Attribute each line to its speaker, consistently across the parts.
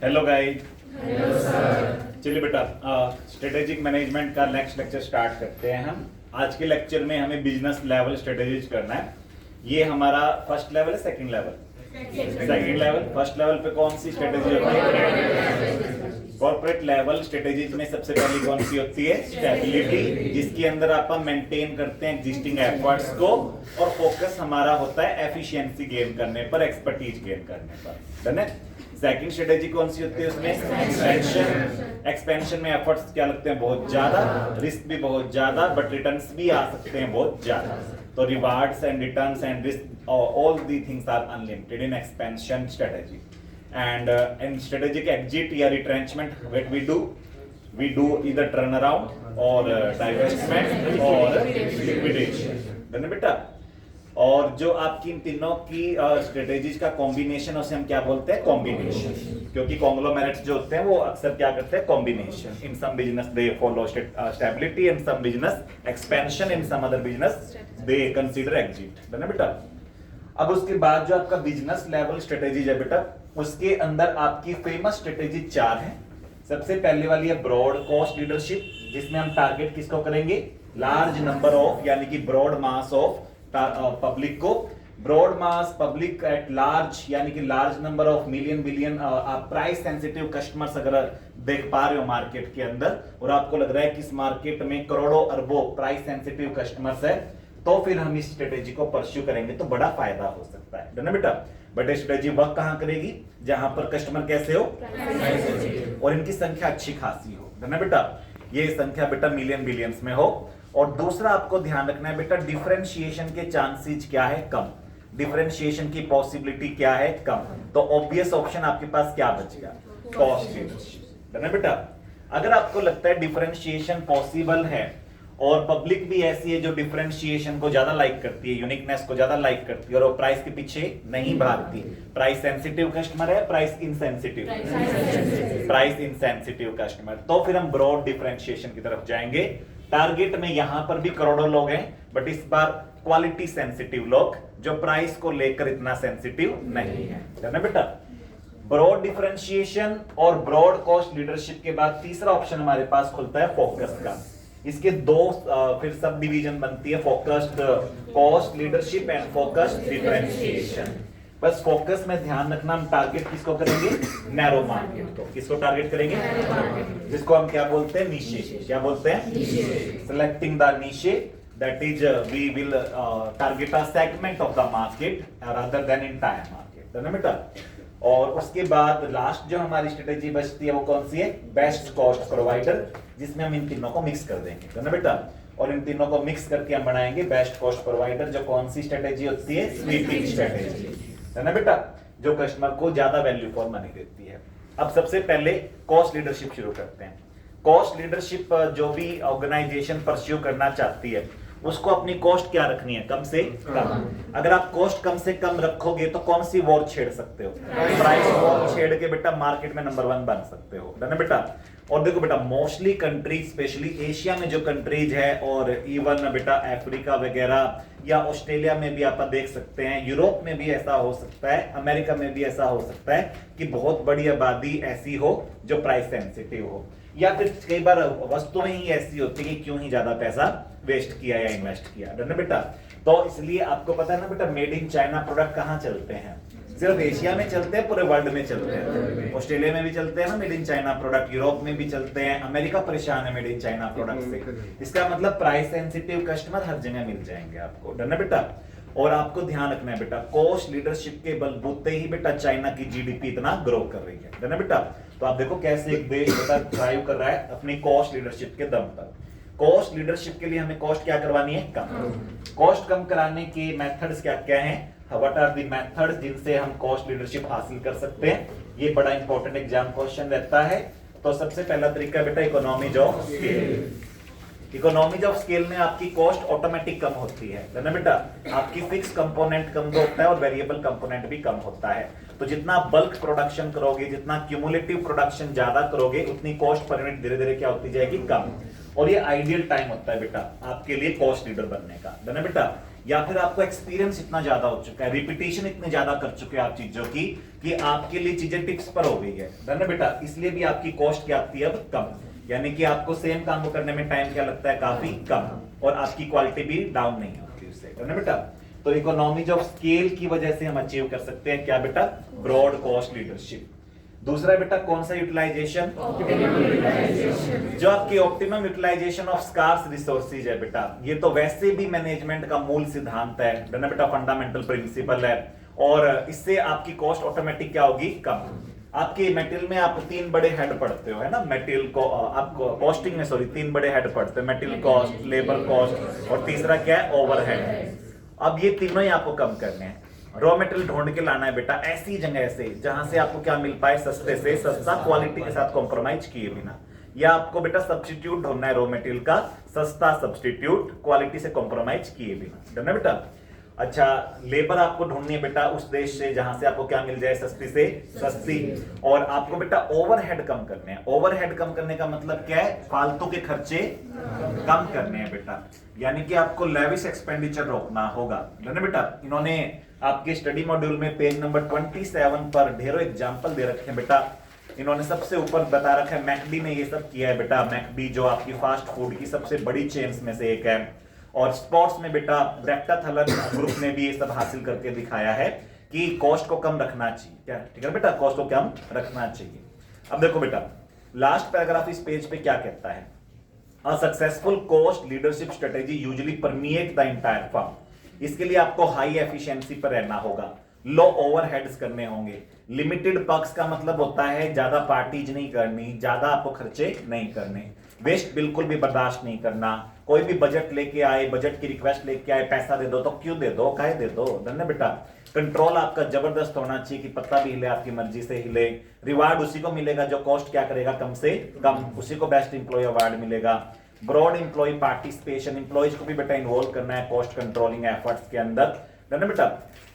Speaker 1: Hello guys.
Speaker 2: Hello sir.
Speaker 1: चलिए बेटा, strategic management का नेक्स्ट लेक्चर स्टार्ट करते हैं हम। आज के लेक्चर में हमें बिजनेस लेवल स्ट्रेटेजीज करना है। ये हमारा फर्स्ट लेवल है, second level? Second level. First level पे कौन सी स्ट्रेटेजी होती है? कॉर्पोरेट लेवल स्ट्रेटेजीज में सबसे पहली कौन सी होती है? स्टेबिलिटी, जिसके अंदर आप मेंटेन करते हैं एग्जिस्टिंग एफर्ट्स को, और फोकस हमारा होता है एफिशिएंसी गेन करने पर, एक्सपर्टीज गेन करने पर। डन है। सेकंड स्ट्रेटेजी कौन सी होती है उसमें? एक्सपेंशन। एक्सपेंशन में एफर्ट्स क्या लगते हैं? बहुत ज्यादा, रिस्क भी बहुत ज्यादा, बट रिटर्न्स भी आ सकते हैं बहुत ज्यादा। तो rewards and returns and risk, all the things are unlimited in expansion strategy. And in strategic exit या retrenchment, what we do either turnaround or divestment or liquidation। Done है बेटा? और जो आपकी इन तीनों की स्ट्रेटेजीज का कॉम्बिनेशन, उसे हम क्या बोलते हैं? कॉम्बिनेशन। क्योंकि कॉन्ग्लोमेरेट्स जो होते हैं वो अक्सर क्या करते हैं? Combination. In some business they follow stability, in some business expansion, in some other business they consider exit. Done है बेटा? अब उसके बाद जो आपका बिजनेस लेवल स्ट्रेटेजीज है बेटा, उसके अंदर आपकी फेमस स्ट्रेटेजी 4 है। सबसे पहले वाली है ब्रॉड कॉस्ट लीडरशिप, जिसमें हम टारगेट किसको करेंगे? लार्ज नंबर ऑफ, यानी कि ब्रॉड मास ऑफ पब्लिक को। Broad mass public at large, यानी कि large number of million billion आप प्राइस सेंसिटिव कस्टमर्स अगर देख पा रहे हो मार्केट के अंदर, और आपको लग रहा है कि इस मार्केट में करोड़ों अरबों प्राइस सेंसिटिव कस्टमर्स है, तो फिर हम इस स्ट्रेटेजी को परस्यू करेंगे तो बड़ा फायदा हो सकता है। डन है बेटा? बट स्ट्रेटेजी वर्क कहां करेगी? जहां पर कस्टमर कैसे हो और इनकी संख्या अच्छी खासी हो। डन है बेटा? ये संख्या बेटा मिलियन बिलियंस में हो। और दूसरा आपको ध्यान रखना है बेटा, डिफरेंशिएशन के चांसेस क्या है? कम। डिफरेंशिएशन की पॉसिबिलिटी क्या है? कम। तो ऑब्वियस ऑप्शन आपके पास क्या बचेगा? Cost leadership. डन है बेटा? अगर आपको लगता है डिफरेंशिएशन पॉसिबल है और पब्लिक भी ऐसी है जो डिफरेंशिएशन को ज्यादा लाइक करती है, यूनिकनेस को ज्यादा लाइक करती है, और वो प्राइस के पीछे नहीं भागती, प्राइस सेंसिटिव कस्टमर है, प्राइस इनसेंसिटिव कस्टमर, तो फिर हम ब्रॉड डिफरेंशिएशन की तरफ जाएंगे। टारगेट में यहां पर भी करोड़ों लोग हैं, बट इस बार क्वालिटी सेंसिटिव लोग, जो प्राइस को लेकर इतना सेंसिटिव नहीं है। है बेटा? ब्रॉड डिफरेंशिएशन और ब्रॉड कॉस्ट लीडरशिप के बाद तीसरा ऑप्शन हमारे पास खुलता है फोकस का। इसके दो फिर सब डिवीजन बनती है, focused cost leadership and focused differentiation. बस फोकस में ध्यान रखना, हम टारगेट किसको करेंगे? नैरो मार्केट को। किसको टारगेट करेंगे? जिसको हम क्या बोलते हैं? नीशे। क्या बोलते हैं? Selecting the niche, that is we will target a segment of the market rather than entire market. है ना बेटा? और उसके बाद लास्ट जो हमारी स्ट्रेटेजी बचती है वो कौन सी है? बेस्ट कॉस्ट प्रोवाइडर, जिसमें हम इन तीनों को मिक्स कर देंगे। है ना बेटा? और इन तीनों को मिक्स करके हम बनाएंगे बेस्ट कॉस्ट प्रोवाइडर, जो कौन सी स्ट्रेटेजी होती है? Sweeping strategy. है ना बेटा? जो कस्टमर को ज्यादा वैल्यू फॉर मनी देती है। अब सबसे पहले कॉस्ट लीडरशिप शुरू करते हैं। कॉस्ट लीडरशिप जो भी ऑर्गेनाइजेशन परस्यू करना चाहती है, उसको अपनी कॉस्ट क्या रखनी है? कम से कम। अगर आप कॉस्ट कम से कम रखोगे तो कौन सी वॉर छेड़ सकते हो? प्राइस वॉर छेड़ के बेटा मार्केट में नंबर 1 बन सकते हो। है ना बेटा? और देखो बेटा, मोस्टली कंट्रीज, स्पेशली एशिया में जो कंट्रीज है, और इवन बेटा अफ्रीका वगैरह या ऑस्ट्रेलिया में भी आप देख सकते हैं, यूरोप में भी ऐसा हो सकता है, अमेरिका में भी ऐसा हो सकता है कि बहुत बड़ी आबादी ऐसी हो जो प्राइस सेंसिटिव हो, या फिर कई बार वस्तुएं ही ऐसी होती है कि क्यों ही ज्यादा पैसा वेस्ट किया या इन्वेस्ट किया। है ना बेटा? तो इसलिए आपको पता है ना बेटा, मेड इन चाइना प्रोडक्ट कहाँ चलते हैं? सिर्फ एशिया में चलते हैं, पूरे वर्ल्ड में चलते हैं। ऑस्ट्रेलिया में भी चलते हैं ना made in China product, Europe में भी चलते हैं, अमेरिका परेशान है मेड इन चाइना प्रोडक्ट से। इसका मतलब प्राइस सेंसिटिव कस्टमर हर जगह मिल जाएंगे आपको। डन है बेटा? और आपको ध्यान रखना है बेटा, कॉस्ट लीडरशिप के बलबूते ही बेटा चाइना की जीडीपी इतना ग्रो कर रही है। डन है बेटा? तो आप देखो कैसे एक देश बेटा थ्राइव कर रहा है अपनी कॉस्ट लीडरशिप के दम पर। कॉस्ट लीडरशिप के लिए हमें कॉस्ट क्या करवानी है? कम। कॉस्ट कम कराने के मेथड्स क्या क्या हैं? व्हाट आर द मेथड्स जिनसे हम कॉस्ट लीडरशिप हासिल कर सकते हैं? ये बड़ा इंपॉर्टेंट एग्जाम क्वेश्चन रहता है। तो सबसे पहला तरीका बेटा economies of scale. Economies of scale में आपकी कॉस्ट ऑटोमेटिक कम होती है ना बेटा? आपकी फिक्स कंपोनेंट कम होता है और वेरिएबल कंपोनेंट भी कम होता है। तो जितना बल्क प्रोडक्शन करोगे, जितना क्यूमुलेटिव प्रोडक्शन ज्यादा करोगे, उतनी कॉस्ट पर यूनिट धीरे धीरे क्या होती जाएगी? कम। और ये आइडियल टाइम होता है बेटा आपके लिए कॉस्ट लीडर बनने का। है ना बेटा? या फिर आपको एक्सपीरियंस इतना ज्यादा हो चुका है, रिपीटेशन इतने ज्यादा कर चुके हैं आप चीजों की कि आपके लिए चीजें टिप्स पर हो गई है ना बेटा, इसलिए भी आपकी कॉस्ट क्या आती है अब कम, यानी कि आपको सेम काम को करने में टाइम क्या लगता है काफी कम, और आपकी क्वालिटी भी डाउन नहीं होती उससे, है ना बेटा। तो इकोनॉमीज ऑफ स्केल की वजह से हम अचीव कर सकते हैं क्या बेटा, ब्रॉड कॉस्ट लीडरशिप। दूसरा बेटा कौन सा यूटिलाइजेशन, जो आपकी optimum utilization of scarce resources है बेटा, ये तो वैसे भी मैनेजमेंट का मूल सिद्धांत है ना बेटा, फंडामेंटल प्रिंसिपल है, और इससे आपकी कॉस्ट ऑटोमेटिक क्या होगी कम। आपके मेटेरियल में आप 3 बड़े हेड पढ़ते हो है ना, मेटेरियल को आपको कॉस्टिंग में 3 बड़े हेड पढ़ते हो, मेटेरियल कॉस्ट, लेबर कॉस्ट और तीसरा क्या है ओवरहेड। अब ये तीनों ही आपको कम करने हैं। रॉ मटेरियल ढूंढ के लाना है बेटा ऐसी जगह से जहां से आपको क्या मिल पाए, सस्ते से सस्ता, क्वालिटी के साथ कॉम्प्रोमाइज किए बिना, या आपको बेटा सब्स्टिट्यूट ढूंढना है रॉ मटेरियल का, सस्ता सब्स्टिट्यूट, क्वालिटी से कॉम्प्रोमाइज किए बिना, है ना बेटा। अच्छा, लेबर आपको ढूंढनी है बेटा उस देश से जहां से आपको क्या मिल जाए, सस्ती से सस्ती, और आपको बेटा ओवरहेड कम करने हैं। ओवरहेड कम करने का मतलब क्या है, फालतू के खर्चे कम करने हैं बेटा, यानी कि आपको लेविश एक्सपेंडिचर रोकना होगा, है ना बेटा। इन्होंने आपके स्टडी मॉड्यूल में पेज नंबर 27 पर ढेरों एग्जाम्पल दे रखे हैं बेटा। इन्होंने सबसे ऊपर बता रखा है मैकडी ने ये सब किया है बेटा, मैकडी जो आपकी फास्ट फूड की सबसे बड़ी चेन्स में से एक है, और स्पोर्ट्स में बेटा ब्रेक्टाथलन ग्रुप ने भी ये सब हासिल करके दिखाया है कि कॉस्ट को कम रखना चाहिए, क्या ठीक है बेटा, कॉस्ट को कम रखना चाहिए। अब देखो बेटा लास्ट पैराग्राफ इस पेज पे क्या कहता है, a successful cost leadership strategy usually permeate the entire firm. इसके लिए आपको हाई एफिशिएंसी पर रहना होगा, लो ओवरहेड्स करने होंगे, लिमिटेड पर्क्स का मतलब होता है ज्यादा पार्टीज नहीं करनी, ज्यादा आपको खर्चे नहीं करने, वेस्ट बिल्कुल भी बर्दाश्त नहीं करना। कोई भी बजट लेके आए, बजट की रिक्वेस्ट लेके आए, पैसा दे दो तो क्यों दे दो, काहे दे दो, धन्य बेटा। कंट्रोल आपका जबरदस्त होना चाहिए कि पत्ता भी हिले आपकी मर्जी से हिले। रिवार्ड उसी को मिलेगा जो कॉस्ट क्या करेगा कम से कम, उसी को बेस्ट इंप्लॉय अवार्ड मिलेगा। ब्रॉड इंप्लॉय पार्टिसिपेशन, इंप्लॉयज को भी बेटा इन्वॉल्व करना है कॉस्ट कंट्रोलिंग एफर्ट्स के अंदर, धन्य बेटा।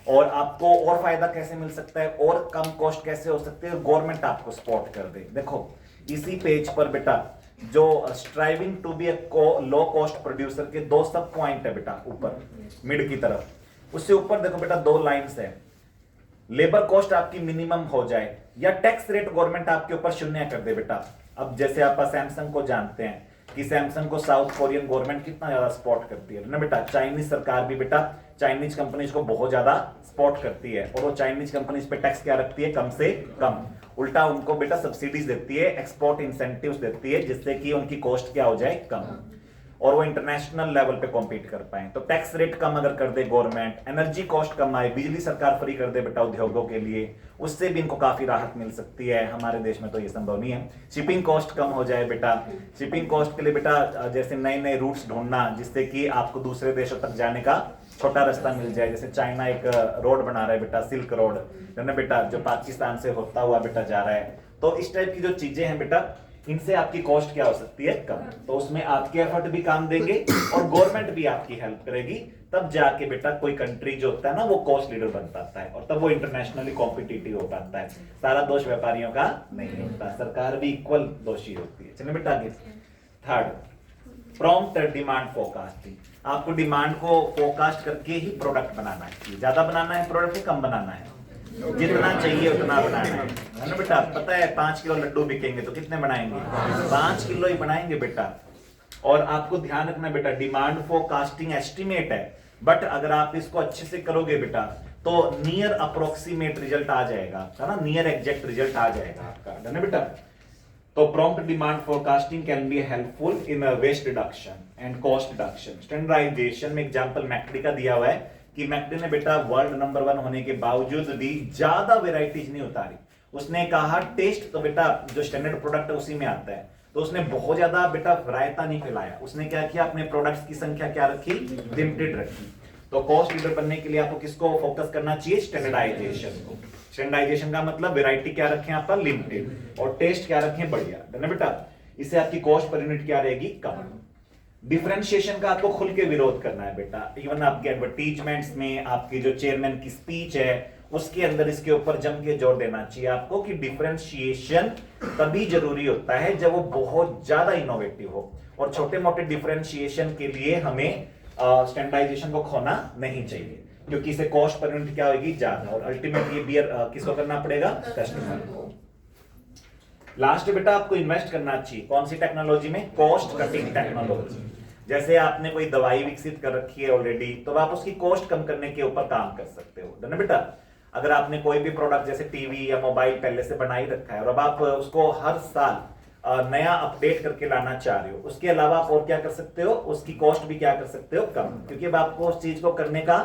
Speaker 1: और आपको और फायदा कैसे मिल सकता है, और कम कॉस्ट कैसे हो सकती है, गवर्नमेंट आपको सपोर्ट कर दे। देखो इसी पेज पर बेटा जो striving to be low cost producer के 2 सब पॉइंट है बेटा ऊपर मिड की तरफ, उससे ऊपर देखो बेटा 2 लाइंस है, लेबर कॉस्ट आपकी मिनिमम हो जाए या टैक्स रेट गवर्नमेंट आपके ऊपर 0 कर दे बेटा। अब जैसे आप सैमसंग को जानते हैं कि सैमसंग को साउथ कोरियन गवर्नमेंट कितना ज्यादा सपोर्ट करती है ना बेटा, चाइनीज सरकार भी बेटा चाइनीज कंपनीज को बहुत ज्यादा सपोर्ट करती है, और वो चाइनीज कंपनीज पे टैक्स क्या रखती है, कम से कम, उल्टा उनको बेटा सब्सिडीज देती है, एक्सपोर्ट इंसेंटिव्स देती है, जिससे कि उनकी कॉस्ट क्या हो जाए कम, और वो इंटरनेशनल लेवल पे कॉम्पीट कर पाए। तो टैक्स रेट कम अगर कर दे गवर्नमेंट, एनर्जी कॉस्ट कम आए, बिजली सरकार फ्री कर दे बेटा उद्योगों के लिए, उससे भी इनको काफी राहत मिल सकती है। हमारे देश में तो ये संभव नहीं है। शिपिंग कॉस्ट कम हो जाए बेटा, शिपिंग कॉस्ट के लिए बेटा जैसे नए नए रूट्स ढूंढना जिससे कि आपको दूसरे देशों तक जाने का छोटा रास्ता मिल जाए, जैसे चाइना एक रोड बना रहा है बेटा, सिल्क रोड, है ना बेटा, जो पाकिस्तान से होता हुआ बेटा जा रहा है। तो इस टाइप की जो चीजें हैं बेटा, इनसे आपकी कॉस्ट क्या हो सकती है कम, तो उसमें आपके एफर्ट भी काम देंगे और गवर्नमेंट भी आपकी हेल्प करेगी, तब जाके बेटा कोई कंट्री जो होता है ना वो कॉस्ट लीडर बन पाता है, और तब वो इंटरनेशनली कॉम्पिटिटिव हो पाता है। सारा दोष व्यापारियों का नहीं होता, सरकार भी इक्वल दोषी होती है। चलिए बेटा आगे। Third, prompt demand forecasting. आपको डिमांड को फोरकास्ट करके ही प्रोडक्ट बनाना है, ज्यादा बनाना है प्रोडक्ट ही कम बनाना है, जितना चाहिए उतना बनाना है ना बेटा। पता है 5 किलो लड्डू बिकेंगे तो कितने बनाएंगे, 5 किलो ही बनाएंगे बेटा। और आपको ध्यान रखना बेटा, डिमांड फोरकास्टिंग एस्टिमेट है, बट अगर आप इसको अच्छे से करोगे बेटा तो नियर अप्रोक्सीमेट रिजल्ट आ जाएगा, है ना, नियर एग्जैक्ट रिजल्ट आ जाएगा आपका, है ना बेटा। तो prompt demand forecasting can be helpful in waste reduction and cost reduction. Standardization में एग्जांपल मैकडी का दिया हुआ है कि मैकडी ने बेटा वर्ल्ड नंबर 1 होने के बावजूद भी ज्यादा वेराइटीज नहीं उतारी। उसने कहा टेस्ट तो बेटा जो स्टैंडर्ड प्रोडक्ट है उसी में आता है, तो उसने बहुत ज्यादा बेटा वैरायता नहीं फैलाया। उसने क्या किया, अपने प्रोडक्ट्स की संख्या क्या रखी, लिमिटेड रखी। तो कॉस्ट लीडर बनने के लिए आपको किसको फोकस करना चाहिए, स्टैंडर्डाइजेशन को। स्टैंडर्डाइजेशन का मतलब वैरायटी क्या रखें आप पर, लिमिटेड, और टेस्ट क्या रखें, बढ़िया, है ना बेटा। इससे आपकी कॉस्ट पर यूनिट क्या रहेगी, कम। डिफरेंशिएशन का आपको खुल के विरोध करना है बेटा। इवन आपके एडवर्टीजमेंट्स में, आपकी जो चेयरमैन की स्पीच है उसके अंदर इसके ऊपर जम के जोर देना चाहिए आपको कि डिफरेंशिएशन तभी जरूरी होता है जब वो बहुत ज्यादा इनोवेटिव हो, और छोटे मोटे डिफरेंशिएशन के लिए हमें स्टैंडर्डाइजेशन को खोना नहीं चाहिए, क्योंकि इससे कॉस्ट पर यूनिट क्या होगी, ज्यादा, और अल्टीमेटली बियर किसको करना पड़ेगा, कस्टमर को। लास्ट बेटा आपको इन्वेस्ट करना चाहिए कौन सी टेक्नोलॉजी में, कॉस्ट कटिंग टेक्नोलॉजी। जैसे आपने कोई दवाई विकसित कर रखी है ऑलरेडी, तो आप उसकी कॉस्ट कम करने के ऊपर काम कर सकते हो ना बेटा। अगर आपने कोई भी प्रोडक्ट जैसे टीवी या मोबाइल पहले से बना ही रखा है और अब आप उसको हर साल नया अपडेट करके लाना चाह रहे हो, उसके अलावा आप और क्या कर सकते हो, उसकी कॉस्ट भी क्या कर सकते हो, कम, क्योंकि अब आपको उस चीज को करने का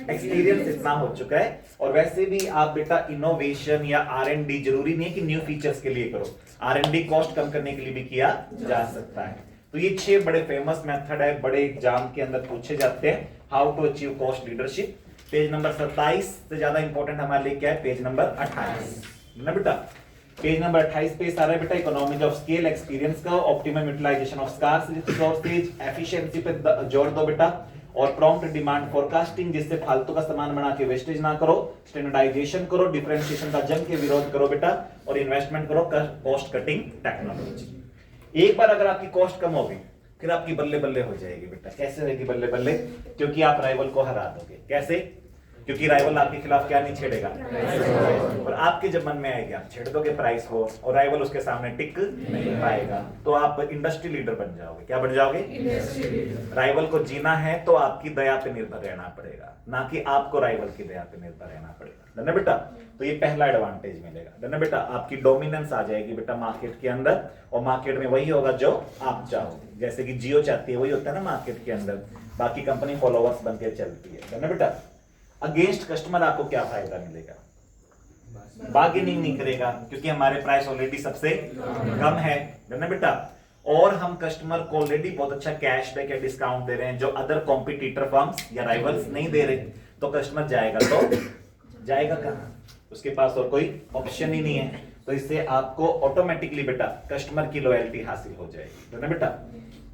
Speaker 1: एक्सपीरियंस इतना हो चुका है। और वैसे भी आप बेटा इनोवेशन या R&D जरूरी नहीं है कि न्यू फीचर्स के लिए करो, R&D कॉस्ट कम करने के लिए भी किया जा सकता है। तो ये 6 बड़े फेमस मेथड है, बड़े एग्जाम के अंदर पूछे जाते हैं, how to achieve cost leadership. Page number 27 से ज्यादा इंपॉर्टेंट हमारे लिए क्या है, पेज नंबर 28 ना बेटा। पेज नंबर 28 पे सारा बेटा इकोनॉमीज ऑफ स्केल, एक्सपीरियंस का, optimum utilization of scarce resources, efficiency पे जोर दो बेटा, और प्रॉम्प्ट डिमांड फोरकास्टिंग, जिससे फालतू का सामान बना के वेस्टेज ना करो, स्टैंडर्डाइजेशन करो, डिफरेंशिएशन का जंग के विरोध करो बेटा, और इन्वेस्टमेंट करो कॉस्ट कटिंग टेक्नोलॉजी। एक बार अगर आपकी कॉस्ट कम होगी फिर आपकी बल्ले बल्ले हो जाएगी बेटा। कैसे होगी बल्ले बल्ले, क्योंकि आप राइवल को हरा दोगे। कैसे, क्योंकि राइवल आपके खिलाफ क्या नहीं छेड़ेगा, और आपके जब मन में आएगा आप छेड़ दोगे प्राइस को, और राइवल उसके सामने टिक नहीं पाएगा, तो आप इंडस्ट्री लीडर बन जाओगे। क्या बन जाओगे, राइवल को जीना है तो आपकी दया पे निर्भर रहना पड़ेगा, ना कि आपको राइवल की दया पे निर्भर रहना पड़ेगा, ना बेटा। तो ये पहला एडवांटेज मिलेगा ना बेटा, आपकी डोमिनेंस आ जाएगी बेटा मार्केट के अंदर, और मार्केट में वही होगा जो आप चाहोगे। जैसे कि जियो चाहती है वही होता है ना मार्केट के अंदर, बाकी कंपनी फॉलोवर्स बन के चलती है ना बेटा। अगेंस्ट कस्टमर आपको क्या फायदा मिलेगा, बार्गेनिंग नहीं करेगा, क्योंकि हमारे प्राइस ऑलरेडी सबसे कम है ना बेटा, और हम कस्टमर को ऑलरेडी बहुत अच्छा कैशबैक या डिस्काउंट दे रहे हैं जो अदर कॉम्पिटिटर फर्म्स या राइवल्स नहीं दे रहे। तो कस्टमर जाएगा तो जाएगा कहां, उसके पास और कोई ऑप्शन ही नहीं है। तो इससे आपको ऑटोमेटिकली बेटा कस्टमर की लॉयल्टी हासिल हो जाएगी ना बेटा।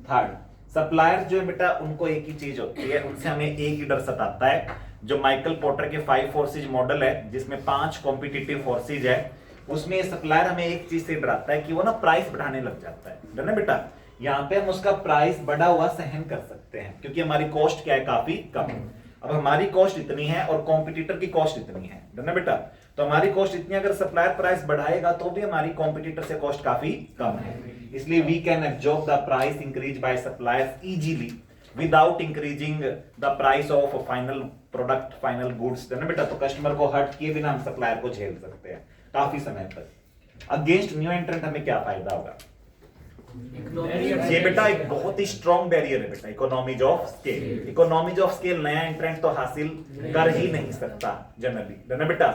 Speaker 1: थर्ड, सप्लायर जो है बेटा उनको एक ही चीज होती है, उनसे हमें एक ही डर सताता है, जो माइकल पोर्टर के 5 फोर्सेज मॉडल है जिसमें 5 कॉम्पिटिटिव फोर्सेज है, उसमें सप्लायर हमें एक चीज से डराता है कि वो ना प्राइस बढ़ाने लग जाता है ना बेटा। यहाँ पे हम उसका प्राइस बढ़ा हुआ सहन कर सकते हैं, क्योंकि हमारी कॉस्ट क्या है, काफी कम है। अब हमारी कॉस्ट इतनी है और कॉम्पिटिटर की कॉस्ट इतनी है ना बेटा, तो हमारी कॉस्ट इतनी, अगर सप्लायर प्राइस बढ़ाएगा तो भी हमारी कॉम्पिटिटर से कॉस्ट काफी कम है, इसलिए we can absorb the price increase by suppliers easily without increasing the price of final product, final goods ना बेटा। तो कस्टमर को हर्ट किए बिना हम सप्लायर को झेल सकते हैं काफी समय तक। अगेंस्ट न्यू एंट्रेंट हमें क्या फायदा होगा, ये बेटा एक बहुत ही स्ट्रॉन्ग बैरियर है बेटा, economies of scale. Economies of scale नया एंट्रेंट तो हासिल कर ही नहीं सकता जनरली ना बेटा।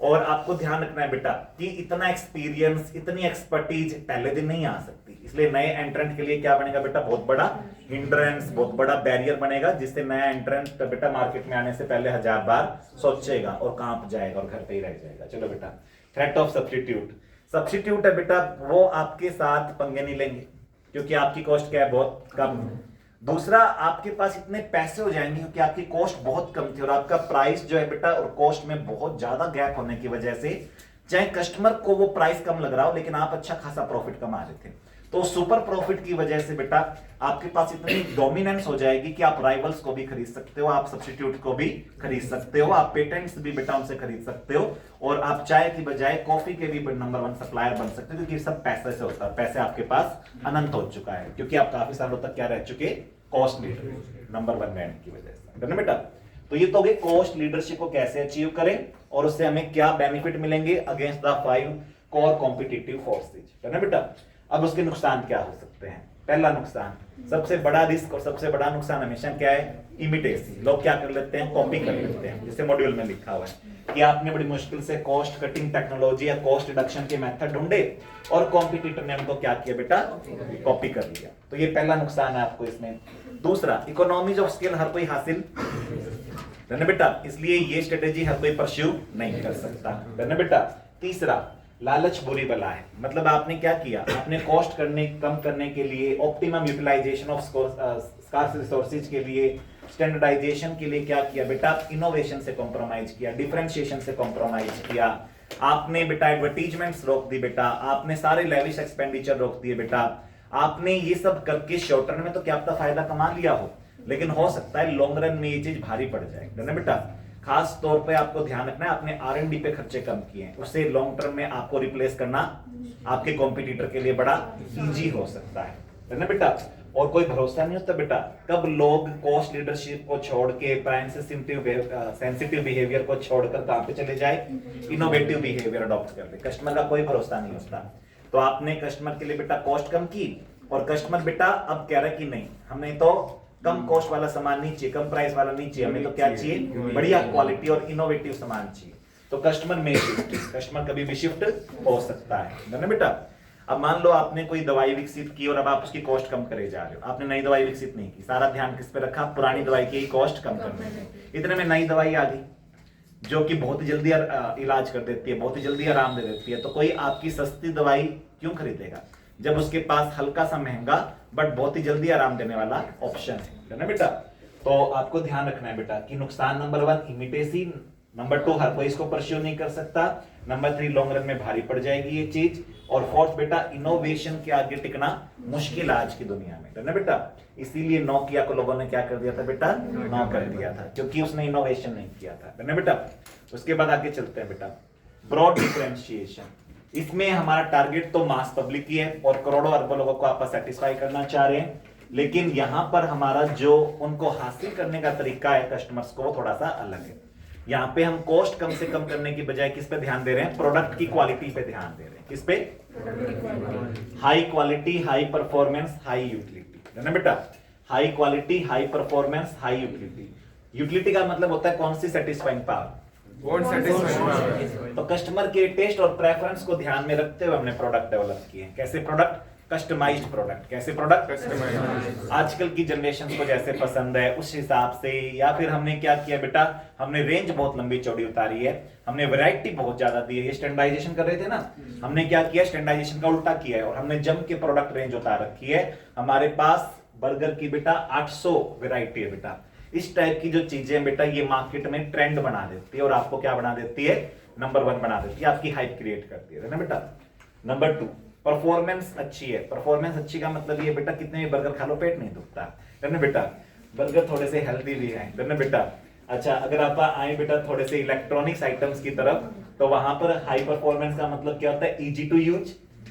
Speaker 1: और आपको ध्यान रखना है बेटा कि इतना एक्सपीरियंस, इतनी एक्सपर्टीज पहले दिन नहीं आ सकती, इसलिए नए एंट्रेंट के लिए क्या बनेगा बेटा, बहुत बड़ा हिंड्रेंस, बहुत बड़ा बैरियर बनेगा, जिससे नया एंट्रेंट बेटा मार्केट में आने से पहले 1000 बार सोचेगा और कांप जाएगा और घर पे ही रह जाएगा। चलो बेटा, थ्रेट ऑफ सब्स्टिट्यूट। सब्स्टिट्यूट है बेटा वो आपके साथ पंगे नहीं लेंगे, क्योंकि आपकी कॉस्ट क्या है, बहुत कम है। दूसरा, आपके पास इतने पैसे हो जाएंगे क्योंकि आपकी कॉस्ट बहुत कम थी, और आपका प्राइस जो है बेटा और कॉस्ट में बहुत ज्यादा गैप होने की वजह से, चाहे कस्टमर को वो प्राइस कम लग रहा हो लेकिन आप अच्छा खासा प्रॉफिट कमा रहे थे, तो सुपर प्रॉफिट की वजह से बेटा आपके पास इतनी डोमिनेंस हो जाएगी कि आप राइवल्स को भी खरीद सकते हो, आप सब्स्टिट्यूट को भी खरीद सकते हो, आप पेटेंट्स भी बेटा उनसे खरीद सकते हो, और आप चाय की बजाय कॉफी के भी नंबर 1 सप्लायर बन सकते हो, क्योंकि सब पैसे से होता है। पैसे आपके पास अनंत हो चुका है, क्योंकि आप काफी सालों तक क्या रह चुके, कॉस्ट लीडर, नंबर 1 रैंक की वजह से ना बेटा। तो ये तो कॉस्ट लीडरशिप को कैसे अचीव करें और उससे हमें क्या बेनिफिट मिलेंगे against the 5 core competitive forces ना बेटा। अब उसके नुकसान क्या हो सकते हैं। पहला नुकसान, सबसे बड़ा रिस्क और सबसे बड़ा नुकसान हमेशा क्या है, इमिटेसी। लोग क्या कर लेते हैं, कॉपी कर लेते हैं, जैसे मॉड्यूल में लिखा हुआ है कि आपने बड़ी मुश्किल से कॉस्ट कटिंग टेक्नोलॉजी या कॉस्ट रिडक्शन के मेथड ढूंढे और कॉम्पिटिटर ने उनको क्या किया बेटा, कॉपी कर लिया। तो ये पहला नुकसान है आपको इसमें। दूसरा, इकोनॉमीज ऑफ स्केल हर कोई हासिल ना बेटा, इसलिए ये स्ट्रेटेजी हर कोई परस्यू नहीं कर सकता ना बेटा। तीसरा, लालच बुरी बला है। मतलब आपने क्या किया, आपने कॉस्ट कम करने के लिए, optimum utilization of scarce resources के लिए, स्टैंडर्डाइजेशन के लिए क्या किया बेटा, इनोवेशन से कॉम्प्रोमाइज किया, डिफरेंशिएशन से कॉम्प्रोमाइज किया, आपने बेटा एडवर्टीजमेंट्स रोक दी बेटा, आपने सारे लेविश एक्सपेंडिचर रोक दिए बेटा। आपने ये सब करके शॉर्ट टर्म में तो क्या आपका फायदा कमा लिया हो, लेकिन हो सकता है लॉन्ग रन में ये चीज भारी पड़ जाए, है ना बेटा। खास तौर पे आपको ध्यान रखना है, आपने R&D पे खर्चे कम किए हैं, उससे लॉन्ग टर्म में आपको रिप्लेस करना आपके कॉम्पिटिटर के लिए बड़ा इजी हो सकता है ना बेटा। और कोई भरोसा नहीं होता बेटा, कब लोग कॉस्ट लीडरशिप को छोड़ के प्राइस सेंसिटिव बिहेवियर को छोड़कर कहां पे चले जाए, इनोवेटिव बिहेवियर अडॉप्ट कर ले। कस्टमर का कोई भरोसा नहीं होता। तो आपने कस्टमर के लिए बेटा कॉस्ट कम की, और कस्टमर बेटा अब कह रहा है कि नहीं, हमें तो कम कॉस्ट वाला सामान नहीं चाहिए, कम प्राइस वाला नहीं चाहिए, हमें तो क्या चाहिए, बढ़िया क्वालिटी और इनोवेटिव सामान चाहिए। तो कस्टमर में कस्टमर कभी भी शिफ्ट हो सकता है ना बेटा। अब मान लो आपने कोई दवाई विकसित की और अब आप उसकी कॉस्ट कम करे जा रहे हो, आपने नई दवाई विकसित नहीं की, सारा ध्यान किस पे रखा, पुरानी दवाई की कॉस्ट कम करने में। इतने में नई दवाई आ गई जो कि बहुत ही जल्दी इलाज कर देती है, बहुत ही जल्दी आराम दे देती है, तो कोई आपकी सस्ती दवाई क्यों खरीदेगा जब उसके पास हल्का सा महंगा बट बहुत ही जल्दी आराम देने वाला ऑप्शन है ना बेटा। तो आपको ध्यान रखना है बेटा कि नुकसान नंबर 1 इमिटेसी, नंबर 2 हर कोई इसको परस्यू नहीं कर सकता, नंबर 3 लॉन्ग रन में भारी पड़ जाएगी ये चीज, और 4th बेटा इनोवेशन के आगे टिकना मुश्किल आज की दुनिया में, है ना बेटा। इसीलिए नोकिया को लोगों ने क्या कर दिया था बेटा, नो कर दिया था, क्योंकि उसने इनोवेशन नहीं किया था, है ना बेटा। उसके बाद आगे चलते हैं बेटा, ब्रॉड डिफरेंशिएशन। इसमें हमारा टारगेट तो मास पब्लिक ही है और करोड़ों अरबों लोगों को आप सेटिस्फाई करना चाह रहे हैं, लेकिन यहां पर हमारा जो उनको हासिल करने का तरीका है कस्टमर्स को, वो थोड़ा सा अलग है। यहाँ पे हम कॉस्ट कम से कम करने की बजाय किस पे ध्यान दे रहे हैं, प्रोडक्ट की क्वालिटी पे ध्यान दे रहे हैं। किस पे, high quality, high performance, high utility, है ना बेटा। High quality, high performance, high utility. Utility का मतलब होता है कौन सी सेटिस्फाइंग पावर, तो कस्टमर के टेस्ट और प्रेफरेंस को ध्यान में रखते हुए हमने प्रोडक्ट डेवलप किए हैं। कैसे प्रोडक्ट, कस्टमाइज्ड प्रोडक्ट। कैसे प्रोडक्ट, कस्टमाइज्ड, आजकल की जनरेशन को जैसे पसंद है उस हिसाब से। या फिर हमने क्या किया बेटा, हमने रेंज बहुत लंबी चौड़ी उतारी है, हमने वैरायटी बहुत ज्यादा दी है। ये स्टैंडर्डाइजेशन कर रहे थे ना, हमने क्या किया, स्टैंडर्डाइजेशन का उल्टा किया है और हमने जम के प्रोडक्ट रेंज उतार रखी है। हमारे पास बर्गर की बेटा 800 वैरायटी है बेटा। इस टाइप की जो चीजें बेटा ये मार्केट में ट्रेंड बना देती है और आपको क्या बना देती है, नंबर 1 बना देती है, आपकी हाइप क्रिएट करती है ना बेटा। नंबर 2 परफॉर्मेंस अच्छी है। परफॉर्मेंस अच्छी का मतलब ये बेटा कितने भी बर्गर खा लो पेट नहीं दुखता, है ना बेटा। बर्गर थोड़े से हेल्दी भी है ना बेटा। अच्छा, अगर आप आए बेटा थोड़े से इलेक्ट्रॉनिक्स आइटम्स की तरफ, तो वहां पर हाई परफॉर्मेंस का मतलब क्या होता है, easy to use,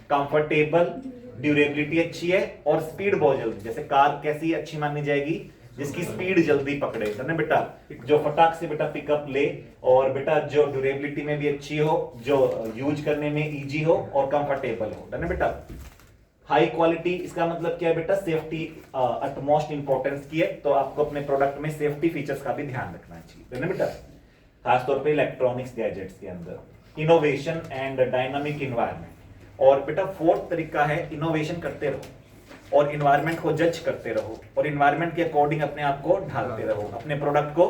Speaker 1: comfortable, durability अच्छी है और स्पीड बहुत जल्दी। जैसे कार कैसी अच्छी मानी जाएगी, जिसकी स्पीड जल्दी पकड़े, है ना बेटा, जो फटाक से बेटा पिकअप ले, और बेटा जो ड्यूरेबिलिटी में भी अच्छी हो, जो यूज करने में इजी हो और कंफर्टेबल हो, है ना बेटा। हाई क्वालिटी इसका मतलब क्या है बेटा, सेफ्टी अटमोस्ट इंपॉर्टेंस की है, तो आपको अपने प्रोडक्ट में सेफ्टी फीचर्स का भी ध्यान रखना चाहिए, है ना बेटा, खासतौर पे इलेक्ट्रॉनिक्स गैजेट्स के अंदर। Innovation and dynamic environment. और बेटा 4th तरीका है, इनोवेशन करते रहो और इन्वायरमेंट को जज करते रहो और इन्वायरमेंट के अकॉर्डिंग अपने आप को ढालते रहो, अपने प्रोडक्ट को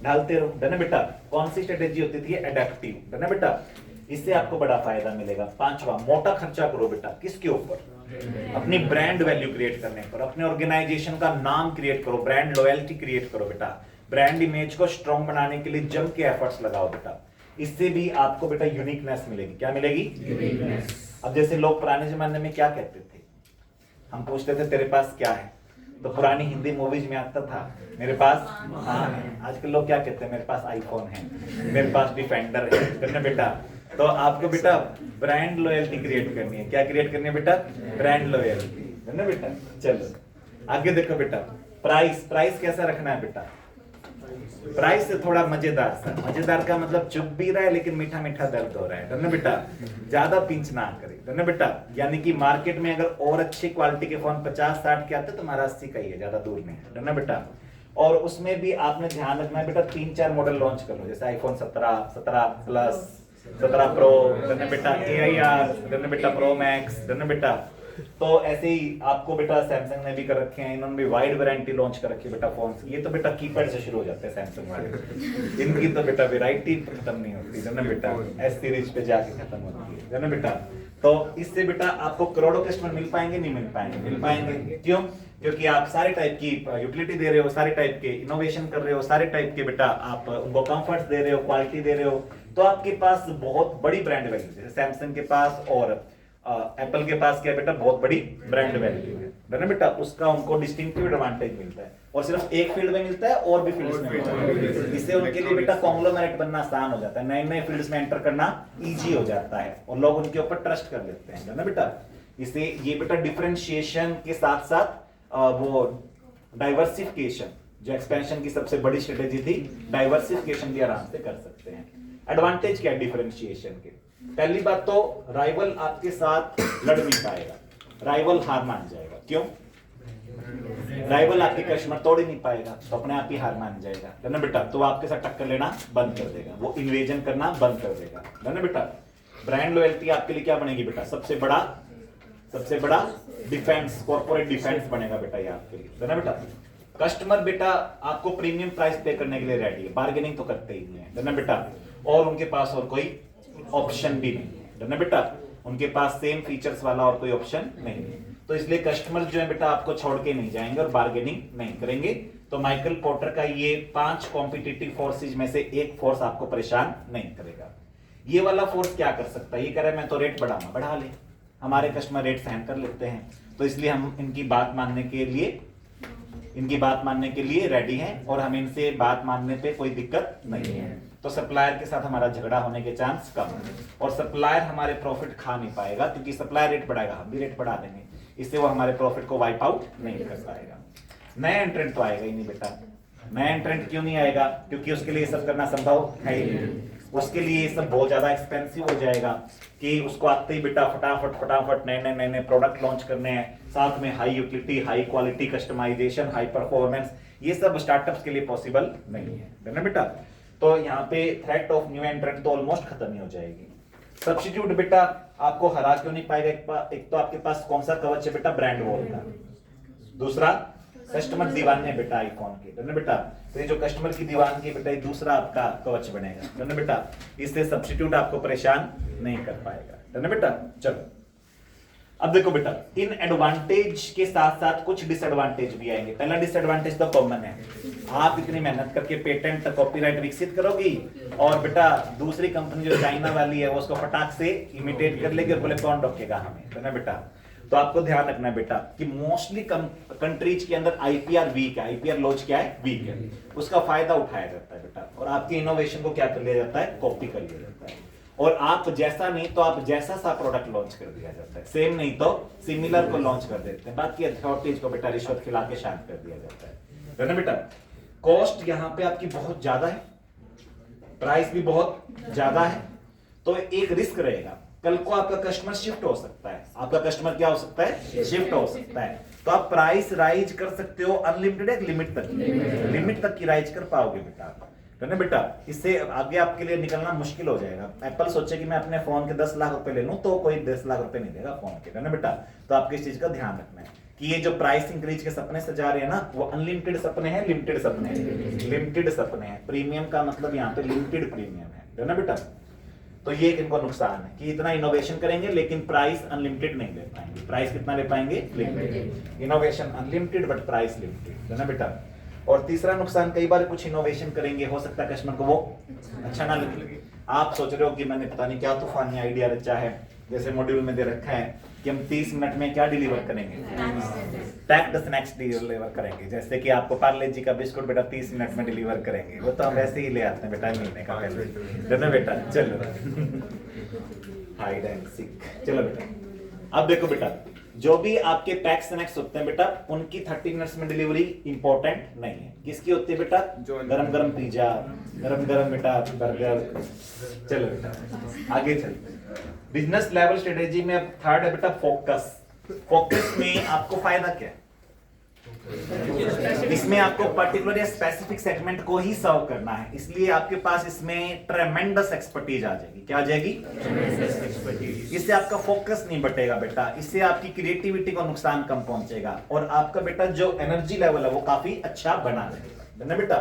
Speaker 1: ढालते रहो, है ना बेटा। कौन सी स्ट्रेटेजी होती थी, एडेप्टिव, है ना बेटा। इससे आपको बड़ा फायदा मिलेगा। 5वां, मोटा खर्चा करो बेटा, किसके ऊपर, अपनी ब्रांड वैल्यू क्रिएट करने पर, अपने ऑर्गेनाइजेशन का नाम क्रिएट करो, ब्रांड लॉयल्टी क्रिएट करो बेटा। ब्रांड इमेज को स्ट्रॉन्ग बनाने के लिए जम के एफर्ट्स लगाओ बेटा। इससे भी आपको बेटा यूनिकनेस मिलेगी। क्या मिलेगी, यूनिकनेस। अब जैसे लोग पुराने जमाने में क्या कहते थे, हम पूछते थे तेरे पास क्या है, तो पुरानी हिंदी मूवीज में आता था मेरे पास हाँ है। आजकल लोग क्या कहते हैं, मेरे पास आईफोन है, मेरे पास डिफेंडर है ना बेटा। तो आपको बेटा ब्रांड लॉयल्टी क्रिएट करनी है। क्या क्रिएट करनी है बेटा, ब्रांड लॉयल्टी, है ना बेटा। चलो आगे देखो बेटा, प्राइस। प्राइस कैसा रखना है बेटा, प्राइस से थोड़ा मजेदार सा। मजेदार का मतलब चुप भी रहा है लेकिन मीठा मीठा दर्द हो रहा है ना बेटा, ज्यादा पिंच ना करे, है ना बेटा। यानी कि मार्केट में अगर और अच्छी क्वालिटी के फोन 50-60 के आते तो हमारा 80 का ही है, ज्यादा दूर नहीं है ना बेटा। और उसमें भी आपने ध्यान रखना है बेटा, 3-4 मॉडल लॉन्च कर लो, जैसे आईफोन 17, 17 प्लस, 17 प्रो, है ना बेटा, AIR, है ना बेटा, प्रो मैक्स, है ना बेटा। तो ऐसे ही आपको बेटा सैमसंग ने भी कर रखे हैं, इन्होंने भी वाइड वैरायटी लॉन्च कर रखी है बेटा फोन्स। ये तो बेटा कीपैड से शुरू हो जाते हैं सैमसंग वाले, इनकी तो बेटा वैरायटी खत्म नहीं होती, है ना बेटा, S सीरीज पे जाके खत्म होती है ना बेटा। तो इससे बेटा आपको करोड़ों कस्टमर मिल पाएंगे, नहीं मिल पाएंगे, मिल पाएंगे। क्यों, क्योंकि आप सारे टाइप की यूटिलिटी दे रहे हो, सारे टाइप के इनोवेशन कर रहे हो, सारे टाइप के बेटा आप उनको कंफर्ट्स दे रहे हो, क्वालिटी दे रहे हो। तो आपके पास बहुत बड़ी ब्रांड वैल्यू, जैसे सैमसंग के पास और एप्पल के पास क्या बेटा, बहुत बड़ी ब्रांड वैल्यू है। है ना बेटा, उसका उनको डिस्टिंक्टिव एडवांटेज मिलता है, और सिर्फ एक फील्ड में मिलता है और भी फील्ड्स में मिलता है। इससे उनके लिए बेटा कॉन्ग्लोमेरेट बनना आसान हो जाता है, नए नए फील्ड्स में एंटर करना इजी हो जाता है और लोग उनके ऊपर ट्रस्ट कर लेते हैं, है ना बेटा। इससे ये बेटा डिफरेंशिएशन के साथ साथ वो डाइवर्सिफिकेशन, जो एक्सपेंशन की सबसे बड़ी स्ट्रेटेजी थी, डाइवर्सिफिकेशन भी आराम से कर सकते हैं। एडवांटेज क्या है डिफरेंशिएशन के? पहली बात तो राइवल आपके साथ लड़ नहीं पाएगा, राइवल हार मान जाएगा। क्यों? राइवल आपके कस्टमर तोड़ ही नहीं पाएगा, तो अपने आप ही हार मान जाएगा, है ना बेटा। तो आपके साथ टक्कर लेना बंद कर देगा, वो इन्वेजन करना बंद कर देगा, है ना बेटा। ब्रांड लॉयल्टी आपके लिए क्या बनेगी बेटा? सबसे बड़ा डिफेंस, कॉर्पोरेट डिफेंस बनेगा बेटा ये आपके लिए, है ना बेटा। कस्टमर बेटा आपको प्रीमियम प्राइस पे करने के लिए रेडी है, बार्गेनिंग तो करते ही नहीं है ना बेटा, और उनके पास और कोई ऑप्शन भी नहीं है ना बेटा, उनके पास सेम फीचर्स वाला और कोई ऑप्शन नहीं है। तो इसलिए कस्टमर जो है बेटा आपको छोड़ के नहीं जाएंगे और बार्गेनिंग नहीं करेंगे। तो माइकल पोर्टर का ये 5 कॉम्पिटिटिव फोर्सेज में से एक फोर्स आपको परेशान नहीं करेगा। ये वाला फोर्स क्या कर सकता है? ये कह रहा है मैं तो रेट बढ़ाऊंगा, बढ़ा ले, हमारे कस्टमर रेट सहन कर लेते हैं, तो इसलिए हम इनकी बात मानने के लिए रेडी हैं और हमें इनसे बात मानने पे कोई दिक्कत नहीं है। तो सप्लायर के साथ हमारा झगड़ा होने के चांस कम है और सप्लायर हमारे प्रॉफिट खा नहीं पाएगा, क्योंकि सप्लायर रेट बढ़ाएगा, हम भी रेट बढ़ा देंगे, इससे वो हमारे प्रॉफिट को वाइप आउट नहीं कर पाएगा। नया एंट्रेंट तो आएगा ही नहीं बेटा। नया एंट्रेंट क्यों नहीं आएगा? क्योंकि उसके लिए सब करना संभव है ही नहीं, उसके लिए सब बहुत ज्यादा एक्सपेंसिव हो जाएगा कि उसको आते ही बेटा फटाफट नए प्रोडक्ट लॉन्च करने हैं, साथ में high utility, high quality, customization, high performance, ये सब स्टार्टअप्स के लिए पॉसिबल नहीं है ना बेटा। तो यहाँ पे थ्रेट ऑफ न्यू एंट्रेंट तो ऑलमोस्ट खत्म ही हो जाएगी। सब्स्टिट्यूट बेटा आपको हरा क्यों नहीं पाएगा? एक तो आपके पास कौन सा कवच है बेटा? ब्रांड वॉल का। दूसरा कस्टमर दीवाने बेटा आईकॉन के, है ना बेटा। तो ये जो कस्टमर की दीवान की बेटा, ये दूसरा आपका कवच बनेगा, है ना बेटा। इससे सब्स्टिट्यूट आपको परेशान नहीं कर पाएगा, है ना बेटा। चलो अब देखो बेटा, इन एडवांटेज के साथ साथ कुछ डिसएडवांटेज भी आएंगे। पहला डिसएडवांटेज तो कॉमन है, आप इतनी मेहनत करके पेटेंट कॉपीराइट विकसित करोगी और बेटा दूसरी कंपनी जो चाइना वाली है वो उसको फटाक से इमिटेट कर लेगी और बोले कौन रोकेगा हमें, है ना बेटा। तो आपको ध्यान रखना है बेटा कि मोस्टली कंट्रीज के अंदर आईपीआर वीक है, आईपीआर लॉज क्या है? वीक है। उसका फायदा उठाया जाता है बेटा और आपके इनोवेशन को क्या कर लिया जाता है? कॉपी कर लिया जाता है। और आप जैसा नहीं तो आप जैसा सा प्रोडक्ट लॉन्च कर दिया जाता है, सेम नहीं तो सिमिलर को लॉन्च कर देते हैं। बाकी अथॉरिटीज को बेटा रिश्वत खिला के शांत कर दिया जाता है ना बेटा। कॉस्ट यहाँ पे आपकी बहुत ज्यादा है, प्राइस भी बहुत ज्यादा है, तो एक रिस्क रहेगा। कल को आपका कस्टमर शिफ्ट हो सकता है, आपका कस्टमर क्या हो सकता है? शिफ्ट हो सकता है। तो आप प्राइस राइज कर सकते हो अनलिमिटेड, एक लिमिट तक की राइज कर पाओगे बेटा, है ना बेटा। इससे आगे आपके लिए निकलना मुश्किल हो जाएगा। एप्पल सोचे कि मैं अपने फोन के 10 लाख रुपए ले लूं तो कोई 10 लाख रुपए नहीं देगा फोन के, है ना बेटा। तो आपको इस चीज का ध्यान रखना है कि ये जो प्राइस इंक्रीज के सपने सजा रहे हैं ना, वो अनलिमिटेड सपने हैं, लिमिटेड सपने हैं, लिमिटेड सपने हैं। प्रीमियम का मतलब यहाँ पे लिमिटेड प्रीमियम है ना बेटा। तो ये इनको नुकसान है कि इतना इनोवेशन करेंगे लेकिन प्राइस अनलिमिटेड नहीं ले पाएंगे। प्राइस कितना ले पाएंगे? Limited. Innovation unlimited but price limited, है ना बेटा। और तीसरा नुकसान, कई बार कुछ इनोवेशन करेंगे, हो सकता है कस्टमर को वो अच्छा ना लगे। आप सोच रहे हो कि मैंने पता नहीं क्या तूफानी आइडिया रचा है, जैसे मॉड्यूल में दे रखा है कि हम 30 मिनट में क्या डिलीवर करेंगे? पैक्ड स्नैक्स डिलीवर करेंगे। जैसे कि आपको पार्ले जी का बिस्कुट बेटा 30 मिनट में डिलीवर करेंगे, वो तो हम वैसे ही ले आते हैं बेटा महीने का पहले, है ना बेटा। चलो हाइड एंड सीक। चलो बेटा अब देखो बेटा, जो भी आपके पैक स्नैक्स होते हैं बेटा, उनकी 30 मिनट्स में डिलीवरी इंपॉर्टेंट नहीं है। किसकी होती है बेटा? गरम गरम पिज्जा, गरम गरम बेटा बर्गर। चलो बेटा आगे चलते हैं। बिजनेस लेवल स्ट्रेटेजी में अब थर्ड है बेटा फोकस। फोकस में आपको फायदा क्या है? इसमें आपको पर्टिकुलर या स्पेसिफिक सेगमेंट को ही सर्व करना है, इसलिए आपके पास इसमें ट्रेमेंडस एक्सपर्टीज आ जाएगी। क्या आ जाएगी? इससे आपका फोकस नहीं बटेगा बेटा, इससे आपकी क्रिएटिविटी को नुकसान कम पहुंचेगा और आपका बेटा जो एनर्जी लेवल है वो काफी अच्छा बना रहेगा, है ना बेटा।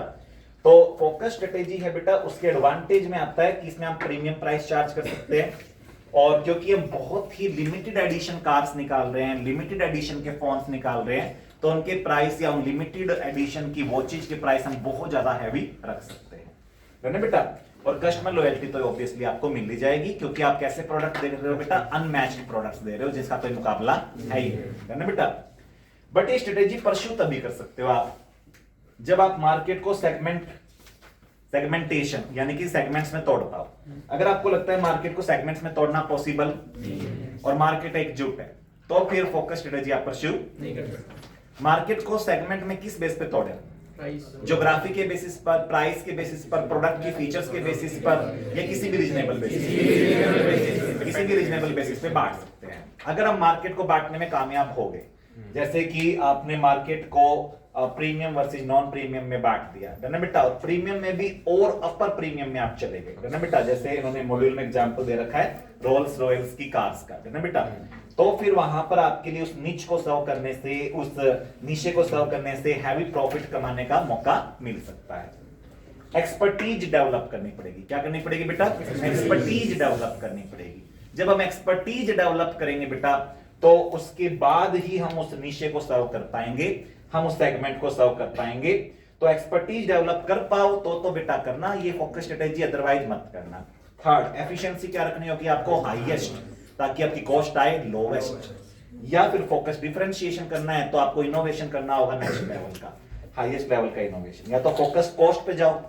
Speaker 1: तो फोकस स्ट्रेटेजी है बेटा, उसके एडवांटेज में आता है कि इसमें आप प्रीमियम प्राइस चार्ज कर सकते हैं, और क्योंकि हम बहुत ही लिमिटेड एडिशन कार्स निकाल रहे हैं, लिमिटेड एडिशन के फोन्स निकाल रहे हैं, तो उनके प्राइस या लिमिटेड एडिशन की वॉचेज के प्राइस हम बहुत ज्यादा हैवी रख सकते हैं, है ना बेटा। और कस्टमर लॉयल्टी तो ऑब्वियसली आपको मिल ही जाएगी, क्योंकि आप कैसे प्रोडक्ट दे रहे हो बेटा? अनमैच्ड प्रोडक्ट्स दे रहे हो जिसका कोई मुकाबला है ही, है ना बेटा। बट ये स्ट्रेटेजी परस्यू तभी कर सकते हो आप जब आप मार्केट को सेगमेंटेशन यानी कि सेगमेंट्स में तोड़ पाओ। अगर आपको लगता है मार्केट को सेगमेंट्स में तोड़ना पॉसिबल और मार्केट एकजुट है तो फिर फोकस स्ट्रेटेजी आप परस्यू नहीं कर सकते। मार्केट को सेगमेंट में किस बेस पे तोड़े? ज्योग्राफी के बेसिस पर, प्राइस के बेसिस पर, प्रोडक्ट की फीचर्स के बेसिस पर, या किसी भी रीजनेबल बेसिस पे बांट सकते हैं। अगर हम मार्केट को बांटने में कामयाब हो गए, जैसे कि आपने मार्केट को प्रीमियम वर्सेस नॉन प्रीमियम में बांट दिया, डन है बेटा, और प्रीमियम में भी और अपर प्रीमियम में आप चले गए, डन है बेटा, जैसे इन्होंने मॉड्यूल में एग्जांपल दे रखा है रोल्स रॉयल्स की कार्स का, डन है बेटा, तो फिर वहां पर आपके लिए उस नीच को सर्व करने से, उस नीचे को सर्व करने से हैवी प्रॉफिट कमाने का मौका मिल सकता है। एक्सपर्टीज डेवलप करनी पड़ेगी। क्या करनी पड़ेगी बेटा? एक्सपर्टीज डेवलप करनी पड़ेगी। जब हम एक्सपर्टीज डेवलप करेंगे बेटा तो उसके बाद ही हम उस नीचे को सर्व कर पाएंगे, हम उस सेगमेंट को सर्व कर पाएंगे। तो एक्सपर्टीज डेवलप कर पाओ तो बेटा करना ये फोकस स्ट्रेटेजी, अदरवाइज मत करना। थर्ड, एफिशिएंसी क्या रखनी होगी आपको? हाईएस्ट, ताकि आपकी कॉस्ट आए लोवेस्ट। या फिर फोकस डिफरेंशिएशन करना है तो आपको इनोवेशन करना होगा नेक्स्ट लेवल का, हाईएस्ट लेवल का इनोवेशन। या तो फोकस कॉस्ट पे जाओ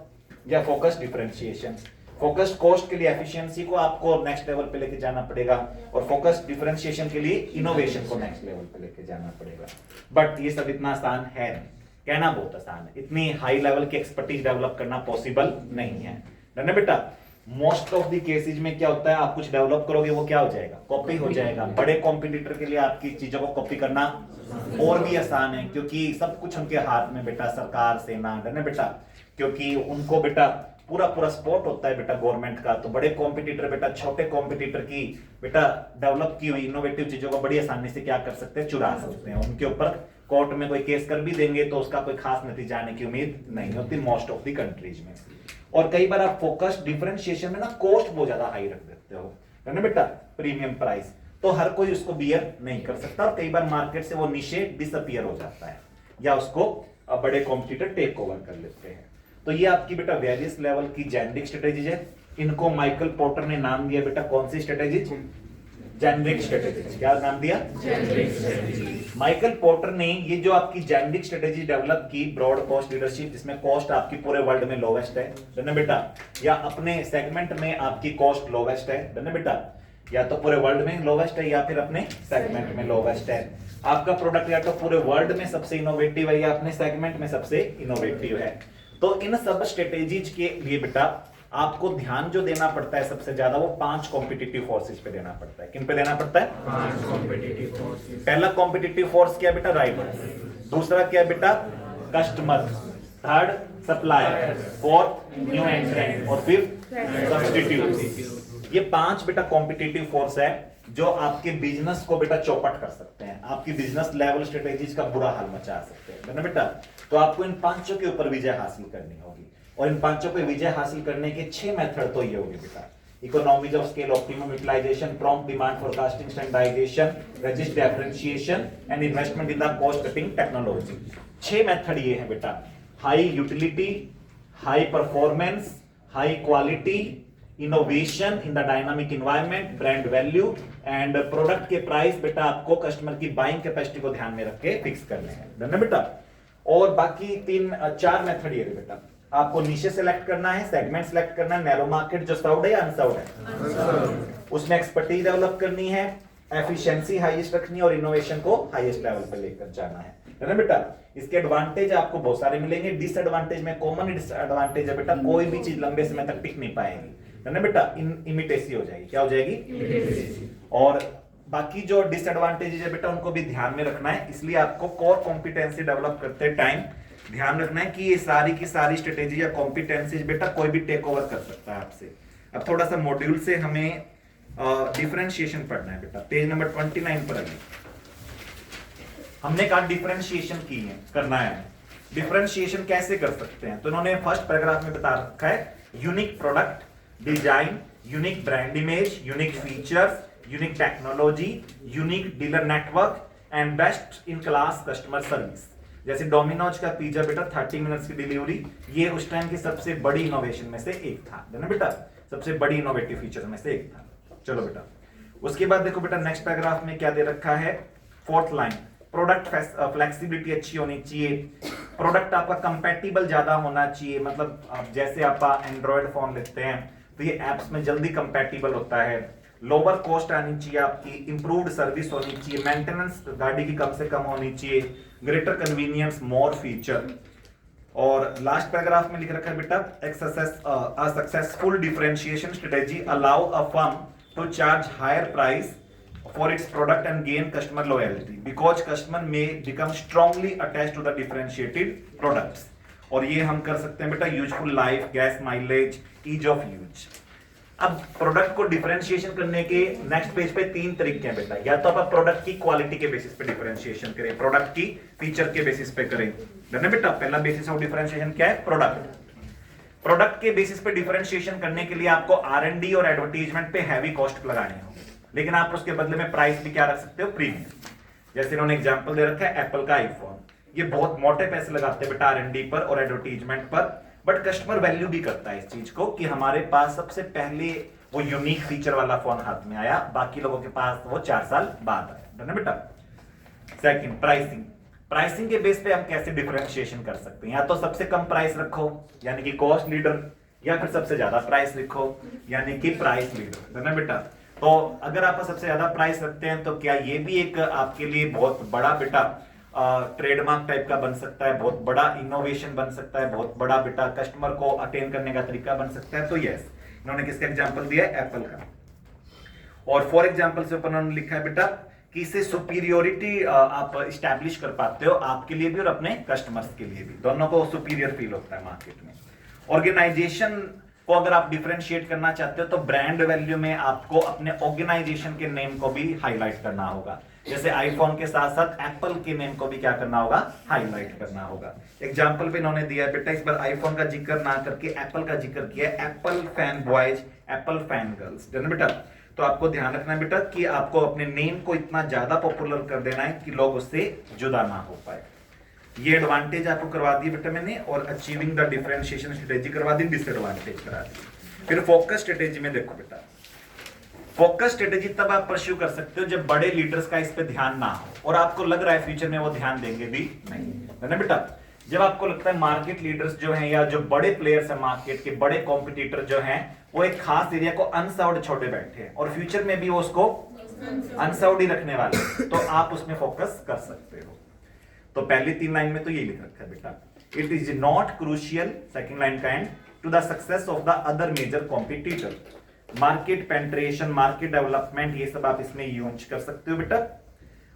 Speaker 1: या फोकस डिफरेंशिएशन। फोकस कॉस्ट के लिए एफिशिएंसी को आपको नेक्स्ट लेवल पे लेके जाना पड़ेगा और फोकस डिफरेंशिएशन के लिए इनोवेशन को नेक्स्ट लेवल पे लेके जाना पड़ेगा। बट ये सब इतना आसान है नहीं, कहना बहुत आसान है। इतनी हाई लेवल की एक्सपर्टीज डेवलप करना पॉसिबल नहीं है, डन है बेटा। मोस्ट ऑफ द केसेज में क्या होता है, आप कुछ डेवलप करोगे वो क्या हो जाएगा? कॉपी हो जाएगा। बड़े कॉम्पिटिटर के लिए आपकी चीजों को कॉपी करना और भी आसान है, क्योंकि सब कुछ उनके हाथ में बेटा, सरकार, सेना, डन है बेटा, क्योंकि उनको बेटा पूरा सपोर्ट होता है बेटा गवर्नमेंट का। तो बड़े कॉम्पिटिटर बेटा छोटे कॉम्पिटिटर की बेटा डेवलप की हुई इनोवेटिव चीजों को बड़ी आसानी से क्या कर सकते हैं? चुरा सकते हैं। उनके ऊपर कोर्ट में कोई केस कर भी देंगे तो उसका कोई खास नतीजा आने की उम्मीद नहीं होती मोस्ट ऑफ द कंट्रीज में। और कई बार आप फोकस डिफरेंशिएशन में ना कॉस्ट बहुत ज्यादा हाई रख देते हो, है ना बेटा, प्रीमियम प्राइस, तो हर कोई उसको बियर नहीं कर सकता और कई बार मार्केट से वो नीचे डिसअपियर हो जाता है या उसको बड़े कॉम्पिटिटर टेक ओवर कर लेते हैं। तो ये आपकी बेटा वेरियस लेवल की जेनरिक स्ट्रेटेजीज है। इनको माइकल पोर्टर ने नाम दिया बेटा कौन सी स्ट्रेटेजीज? Generic strategies. क्या नाम दिया? Generic strategies. माइकल पोर्टर ने ये जो आपकी जेनरिक स्ट्रेटेजी डेवलप की, ब्रॉड कॉस्ट लीडरशिप, जिसमें कॉस्ट आपकी पूरे वर्ल्ड में लोवेस्ट है, डन है बेटा, या अपने सेगमेंट में आपकी कॉस्ट लोवेस्ट है, डन है बेटा, या तो पूरे वर्ल्ड में लोवेस्ट है या फिर अपने सेगमेंट में लोवेस्ट है। आपका प्रोडक्ट या तो पूरे वर्ल्ड में सबसे इनोवेटिव है या अपने सेगमेंट में सबसे इनोवेटिव है। तो इन सब स्ट्रेटेजीज के लिए बेटा आपको ध्यान जो देना पड़ता है सबसे ज्यादा, वो 5 कॉम्पिटिटिव फोर्सेस पे देना पड़ता है। किन पे देना पड़ता है? 5 कॉम्पिटिटिव फोर्सेस। पहला कॉम्पिटिटिव फोर्स क्या बेटा? राइवल्स। दूसरा क्या बेटा? Customer. Third supplier. Fourth new एंट्रेंट और फिफ्थ सब्स्टिट्यूट। ये 5 बेटा कॉम्पिटिटिव फोर्स है जो आपके बिजनेस को बेटा चौपट कर सकते हैं, आपकी बिजनेस लेवल स्ट्रेटेजीज का बुरा हाल मचा सकते हैं, है ना बेटा। तो आपको इन 5 के ऊपर विजय हासिल करनी होगी और इन 5 पे विजय हासिल करने के 6 मेथड तो ये होंगे बेटा। Economies of scale, optimum utilization, prompt demand forecasting, standardization, resist differentiation and investment in the cost cutting technology. 6 method ये है बेटा। High utility, high performance, high quality, innovation in the dynamic environment, brand value and product के price बेटा आपको customer की buying capacity को ध्यान में रख के फिक्स करने हैं, डन है बेटा। और बाकी 4 मेथड ये बेटा, आपको नीचे सेलेक्ट करना है, सेगमेंट सेलेक्ट करना है, नैरो मार्केट जो सर्व्ड है या अनसर्व्ड है, उसमें एक्सपर्टीज डेवलप करनी है, एफिशिएंसी हाईएस्ट रखनी है और इनोवेशन को हाईएस्ट लेवल पे लेकर जाना है ना बेटा। इसके एडवांटेज आपको बहुत सारे मिलेंगे। डिसएडवांटेज में कॉमन डिसएडवांटेज है बेटा, कोई भी चीज लंबे समय तक टिक नहीं पाएगी, है ना बेटा, इमिटेसी हो जाएगी। क्या हो जाएगी? इमिटेसी। और बाकी जो डिसएडवांटेजेस है बेटा उनको भी ध्यान में रखना है। इसलिए आपको कोर कॉम्पिटेंसी डेवलप करते टाइम ध्यान रखना है कि ये सारी की सारी स्ट्रेटेजी या कॉम्पिटेंसीज बेटा कोई भी टेक ओवर कर सकता है आपसे। अब थोड़ा सा मॉड्यूल से हमें डिफरेंशिएशन पढ़ना है बेटा। पेज नंबर 29 पर आइए। हमने कहा डिफरेंशिएशन की है, करना है। डिफरेंशिएशन कैसे कर सकते हैं? तो इन्होंने फर्स्ट पैराग्राफ में बता रखा है, unique product design, unique brand image, unique features, unique technology, unique dealer network and best in class customer service. जैसे डोमिनोज का पिज्जा बेटा 30 मिनट्स की डिलीवरी, ये उस टाइम की सबसे बड़ी इनोवेशन में से एक था, है ना बेटा, सबसे बड़ी इनोवेटिव फीचर में से एक था। चलो बेटा, उसके बाद देखो बेटा नेक्स्ट पैराग्राफ में क्या दे रखा है, 4th लाइन, प्रोडक्ट फ्लेक्सिबिलिटी अच्छी होनी चाहिए, प्रोडक्ट आपका कंपैटिबल ज्यादा होना चाहिए, मतलब आप जैसे आप एंड्रॉयड फोन लेते हैं तो ये एप्स में जल्दी कंपैटिबल होता है, लोअर कॉस्ट आनी चाहिए आपकी, इंप्रूव्ड सर्विस होनी चाहिए, मेंटेनेंस गाड़ी की कम से कम होनी चाहिए, ग्रेटर कन्वीनियंस, मोर फीचर। और लास्ट पैराग्राफ में लिख रखा है बेटा, successful differentiation strategy allow a firm to charge higher price for its product and gain customer loyalty because customer may become strongly attached to the differentiated products. और ये हम कर सकते हैं बेटा useful life, gas mileage, ease of use. अब product को differentiation करने के नेक्स्ट पेज पे 3 तरीके हैं बेटा, या तो आप प्रोडक्ट की क्वालिटी के बेसिस पे डिफरेंशिएशन करें, प्रोडक्ट की फीचर के बेसिस पे करें। डन है बेटा, पहला बेसिस ऑफ डिफरेंशिएशन क्या है? प्रोडक्ट। प्रोडक्ट के बेसिस पे डिफरेंशिएशन करने के लिए आपको R&D और एडवर्टीजमेंट पे हैवी कॉस्ट लगाने होंगे, लेकिन आप उसके बदले में प्राइस भी क्या रख सकते हो? प्रीमियम। जैसे इन्होंने एग्जांपल दे रखा है एप्पल का आईफोन, ये बहुत मोटे पैसे लगाते हैं बेटा R&D पर और एडवर्टीजमेंट पर, बट कस्टमर वैल्यू भी करता है इस चीज को कि हमारे पास सबसे पहले वो यूनिक फीचर वाला फोन हाथ में आया, बाकी लोगों के पास वो 4 साल बाद आया। डन है बेटा। Second, pricing. प्राइसिंग के बेस पे हम कैसे डिफरेंशिएशन कर सकते हैं? या तो सबसे कम प्राइस रखो यानी कि कॉस्ट लीडर, या फिर सबसे ज्यादा प्राइस लिखो यानी कि प्राइस लीडर। डन है बेटा। तो अगर आप सबसे ज्यादा प्राइस रखते हैं तो क्या ये भी एक आपके लिए बहुत बड़ा बेटा ट्रेडमार्क टाइप का बन सकता है, बहुत बड़ा इनोवेशन बन सकता है, बहुत बड़ा बेटा कस्टमर को अटेन करने का तरीका बन सकता है? तो यस, इन्होंने किसका एग्जांपल दिया है? एप्पल का। और फॉर एग्जांपल से ऊपर उन्होंने लिखा है बेटा कि इससे सुपीरियोरिटी आप स्टैब्लिश कर पाते हो, आपके लिए भी और अपने कस्टमर्स के लिए भी, दोनों को सुपीरियर फील होता है मार्केट में। ऑर्गेनाइजेशन को अगर आप डिफरेंशिएट करना चाहते हो तो ब्रांड वैल्यू में आपको अपने ऑर्गेनाइजेशन के नेम को भी हाईलाइट करना होगा। जैसे आईफोन के साथ साथ एप्पल के नेम को भी क्या करना होगा? हाईलाइट करना होगा। एग्जांपल पे इन्होंने दिया है बेटा, इस बार आईफोन का जिक्र ना करके एप्पल का जिक्र किया है, Apple fan boys, Apple fan girls. Done बेटा। तो आपको ध्यान रखना है बेटा कि आपको अपने नेम को इतना ज्यादा पॉपुलर कर देना है कि लोग उससे जुदा ना हो पाए। ये एडवांटेज आपको करवा दी बेटा मैंने, और अचीविंग द डिफरेंशिएशन स्ट्रेटेजी करवा दी, डिसएडवांटेज करा दी। फिर फोकस स्ट्रेटेजी में देखो बेटा, फोकस स्ट्रेटेजी तब आप परस्यू कर सकते हो जब बड़े लीडर्स का इस पे ध्यान ना हो और आपको लग रहा है फ्यूचर में वो ध्यान देंगे भी नहीं, है ना बेटा। जब आपको लगता है मार्केट लीडर्स जो हैं या जो बड़े प्लेयर्स हैं मार्केट के, बड़े कॉम्पिटिटर जो हैं, वो एक खास एरिया को अनसर्व्ड छोड़े बैठे हैं और फ्यूचर में भी वो उसको अनसर्व्ड ही रखने वाले, तो आप उसमें फोकस कर सकते हो। तो पहली 3 लाइन में तो ये लिख रखा है बेटा, it is not crucial, second line का end, to the success of the other major competitor. Market penetration, market development, ये सब आप इसमें यूज कर सकते हो बेटा।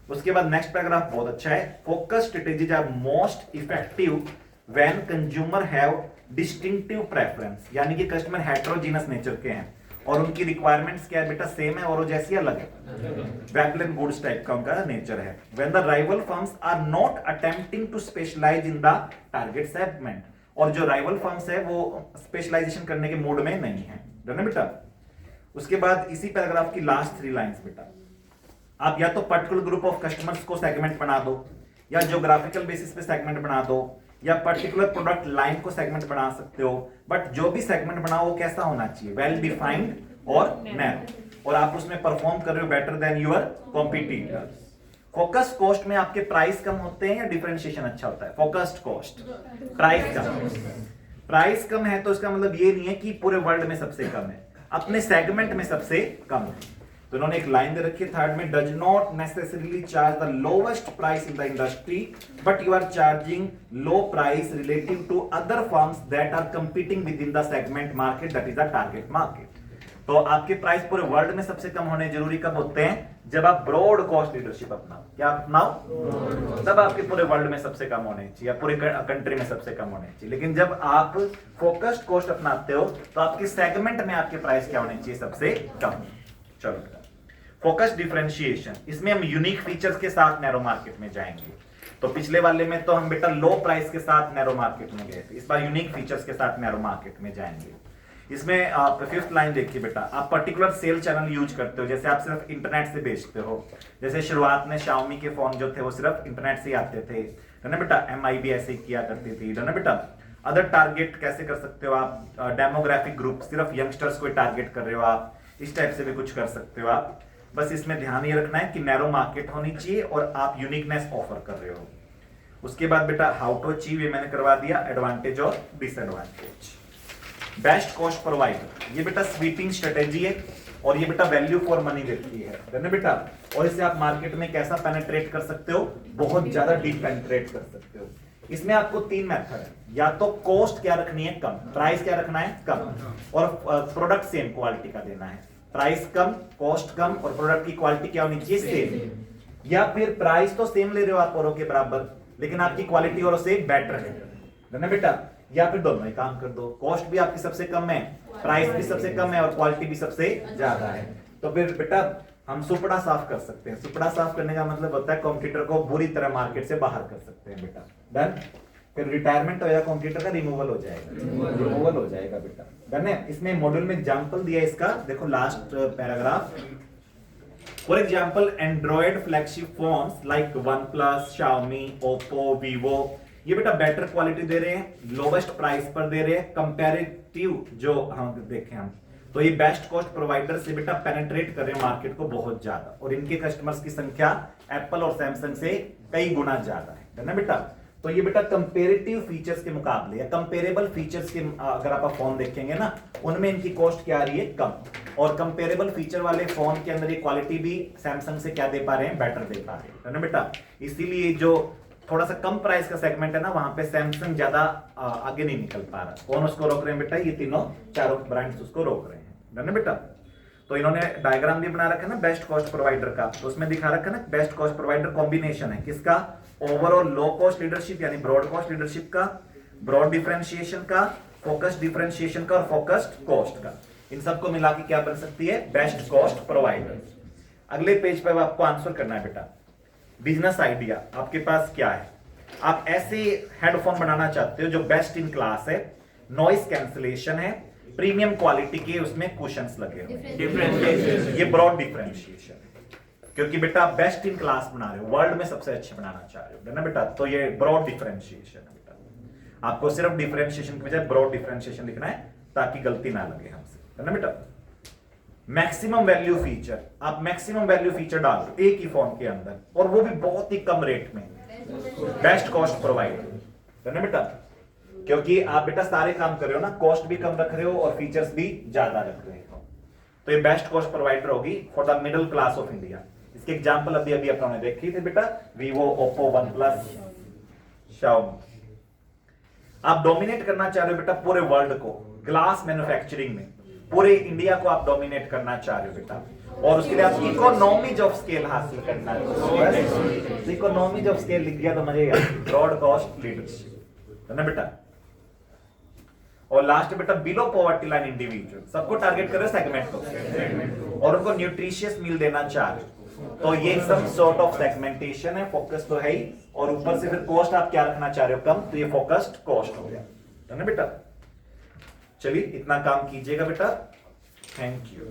Speaker 1: उसके बाद नेक्स्ट पैराग्राफ बहुत अच्छा है, focus strategies are most effective when consumer have distinctive preference, यानी कि कस्टमर हेटेरोजीनस नेचर के हैं और उनकी रिक्वायरमेंट्स क्या है बेटा? सेम है और वो जैसी अलग है, वैपलन गुड्स टाइप का उनका नेचर है। When the rival firms are not attempting to specialize in the target segment, और जो राइवल फर्म्स है वो स्पेशलाइजेशन करने के मूड में नहीं है। डन है बेटा। उसके बाद इसी पैराग्राफ की लास्ट 3 लाइंस बेटा, आप या तो पर्टिकुलर ग्रुप ऑफ कस्टमर्स को सेगमेंट बना दो, या ज्योग्राफिकल बेसिस पे सेगमेंट बना दो, या पर्टिकुलर प्रोडक्ट लाइन को सेगमेंट बना सकते हो, बट जो भी सेगमेंट बनाओ वो कैसा होना चाहिए? वेल डिफाइंड और नैरो, और आप उसमें परफॉर्म कर रहे हो better than your competitors. Focus cost में आपके प्राइस कम होते हैं या डिफरेंशिएशन अच्छा होता है? फोकस्ड कॉस्ट, प्राइस कम। प्राइस कम है तो इसका मतलब ये नहीं है कि पूरे वर्ल्ड में सबसे कम है, अपने सेगमेंट में सबसे कम है। तो उन्होंने एक लाइन दे रखी है थर्ड में, does not necessarily charge the lowest price in the industry but you are charging low price relative to other firms that are competing with in the segment market that is the target market. तो आपके price पूरे world में सबसे कम होने जरूरी कब होते हैं? जब आप ब्रॉड कॉस्ट लीडरशिप अपनाओ। क्या अपनाओ? तब आपके पूरे वर्ल्ड में सबसे कम होने चाहिए या पूरे कंट्री में सबसे कम होने चाहिए। लेकिन जब आप फोकस्ड कॉस्ट अपनाते हो तो आपके सेगमेंट में आपके प्राइस क्या होने चाहिए? सबसे कम। चलो, फोकस डिफरेंशिएशन, इसमें हम यूनिक फीचर्स के साथ नैरो मार्केट में जाएंगे। तो पिछले वाले में तो हम बेटा लो प्राइस के साथ नैरो मार्केट में गए थे, इस बार यूनिक फीचर्स के साथ नैरो मार्केट में जाएंगे। इसमें आप 5th लाइन देखिए बेटा, आप पर्टिकुलर सेल चैनल यूज करते हो, जैसे आप सिर्फ इंटरनेट से बेचते हो, जैसे शुरुआत में Xiaomi के फोन जो थे वो सिर्फ इंटरनेट से ही आते थे, है ना बेटा। MI भी ऐसे ही किया करती थी, है ना बेटा। अदर टारगेट कैसे कर सकते हो आप? डेमोग्राफिक ग्रुप, सिर्फ यंगस्टर्स को टारगेट कर रहे हो आप, इस टाइप से भी कुछ कर सकते हो आप। बस इसमें ध्यान ये रखना है कि नैरो मार्केट होनी चाहिए और आप यूनिकनेस ऑफर कर रहे हो। उसके बाद बेटा हाउ टू अचीव, ये मैंने करवा दिया, एडवांटेज और डिसएडवांटेज। बेस्ट कॉस्ट प्रोवाइडर, ये बेटा स्वीपिंग स्ट्रेटेजी है और ये बेटा वैल्यू फॉर मनी देती है ना बेटा। और इससे आप मार्केट में कैसा पेनिट्रेट कर सकते हो, बहुत ज्यादा डीप पेनिट्रेट कर सकते हो। इसमें आपको 3 मेथड है, या तो कॉस्ट क्या रखनी है कम, प्राइस क्या रखना है कम, और प्रोडक्ट सेम क्वालिटी का देना है। प्राइस कम, कॉस्ट कम और प्रोडक्ट की क्वालिटी क्या होनी चाहिए, सेम। या फिर प्राइस तो सेम ले रहे हो आप औरों के बराबर, लेकिन आपकी क्वालिटी औरों से बेटर है ना बेटा। या फिर दोनों ही काम कर दो, कॉस्ट भी आपकी सबसे कम है, प्राइस भी सबसे कम है और क्वालिटी भी सबसे ज्यादा है। तो फिर बेटा हम सुपड़ा साफ कर सकते हैं। सुपड़ा साफ करने का मतलब होता है कंप्यूटर को बुरी तरह मार्केट से बाहर कर सकते हैं बेटा। डन। फिर रिटायरमेंट हो जाएगा कंप्यूटर का, रिमूवल हो जाएगा, रिमूवल हो जाएगा बेटा। डन है। इसमें मॉड्यूल में एग्जांपल दिया है इसका, देखो last paragraph. For example Android flagship phones like OnePlus, Xiaomi, Oppo, Vivo, ये बेटा बेटर क्वालिटी दे रहे हैं, लोवेस्ट प्राइस पर दे रहे हैं, कंपैरेटिव जो हम देखें हम, तो ये बेस्ट कॉस्ट प्रोवाइडर से बेटा पेनिट्रेट कर रहे हैं मार्केट को बहुत ज्यादा, और इनके कस्टमर्स की संख्या एप्पल और सैमसंग से कई गुना ज्यादा है ना बेटा। तो ये बेटा कंपेरेटिव फीचर्स के मुकाबले या कंपेरेबल फीचर्स के अगर आप फोन देखेंगे ना, उनमें इनकी कॉस्ट क्या आ रही है कम, और कंपेरेबल फीचर वाले फोन के अंदर ये क्वालिटी भी सैमसंग से क्या दे पा रहे हैं, बेटर दे पा रहे हैं, है ना बेटा। इसीलिए जो थोड़ा सा कम प्राइस का सेगमेंट है ना, वहां पे सैमसंग ज्यादा आगे नहीं निकल पा रहा। कौन उसको रोक रहे हैं बेटा, ये तीनों चारों ब्रांड्स उसको रोक रहे हैं, है ना बेटा। तो इन्होंने डायग्राम भी बना रखा है ना बेस्ट कॉस्ट प्रोवाइडर का, तो उसमें दिखा रखा है ना बेस्ट कॉस्ट प्रोवाइडर कॉम्बिनेशन है किसका, ओवरऑल लो कॉस्ट लीडरशिप यानी ब्रॉड कॉस्ट लीडरशिप का, ब्रॉड डिफरेंशिएशन का, फोकस्ड डिफरेंशिएशन का और फोकस्ड कॉस्ट का। इन सबको मिला के क्या बन सकती है, बेस्ट कॉस्ट प्रोवाइडर। अगले पेज पे आपको आंसर करना है बेटा। बिजनेस आइडिया आपके पास क्या है, आप ऐसे हेडफोन बनाना चाहते हो जो बेस्ट इन क्लास है, नॉइस कैंसिलेशन है, प्रीमियम क्वालिटी के उसमें कुशंस लगे हुए, डिफरेंशिएशन, ये ब्रॉड डिफरेंशिएशन है, क्योंकि बेटा आप बेस्ट इन क्लास बना रहे हो, वर्ल्ड में सबसे अच्छे बनाना चाह रहे हो ना बेटा, तो ये ब्रॉड डिफरेंशिएशन है बेटा। आपको सिर्फ डिफरेंशिएशन की बजाय ब्रॉड डिफरेंशिएशन लिखना है ताकि गलती ना लगे हमसे, है ना बेटा। मैक्सिमम वैल्यू फीचर, आप मैक्सिमम वैल्यू फीचर डाल दो एक ही फोन के अंदर, और वो भी बहुत ही कम रेट में, बेस्ट कॉस्ट प्रोवाइडर, है ना बेटा। क्योंकि आप बेटा सारे काम कर रहे हो ना, कॉस्ट भी कम रख रहे हो और फीचर्स भी ज्यादा रख रहे हो, तो ये बेस्ट कॉस्ट प्रोवाइडर होगी for the middle class of India. इसके एग्जांपल अभी अभी अपने देखे थे बेटा, वीवो, ओप्पो, OnePlus, Xiaomi। आप डोमिनेट करना चाह रहे हो बेटा पूरे वर्ल्ड को, ग्लास मैन्युफैक्चरिंग में पूरे इंडिया को आप डोमिनेट करना चाह रहे हो बेटा, और उसके लिए आप इकोनॉमीज ऑफ स्केल हासिल करना है। इकोनॉमीज ऑफ स्केल लिख दिया तो मजे आया, ब्रॉड कॉस्ट लीडरशिप, है ना बेटा। और लास्ट बेटा बिलो पॉवर्टी लाइन इंडिविजुअल, सबको टारगेट कर रहे सेगमेंट को, और उनको न्यूट्रिशियस मील देना चाह रहे, तो ये सब सॉर्ट ऑफ सेगमेंटेशन है, फोकस तो है ही, और ऊपर से फिर कॉस्ट आप क्या रखना चाह रहे हो कम, तो ये फोकस्ड कॉस्ट हो गया, है ना बेटा। चलिए इतना काम कीजिएगा बेटा, थैंक यू।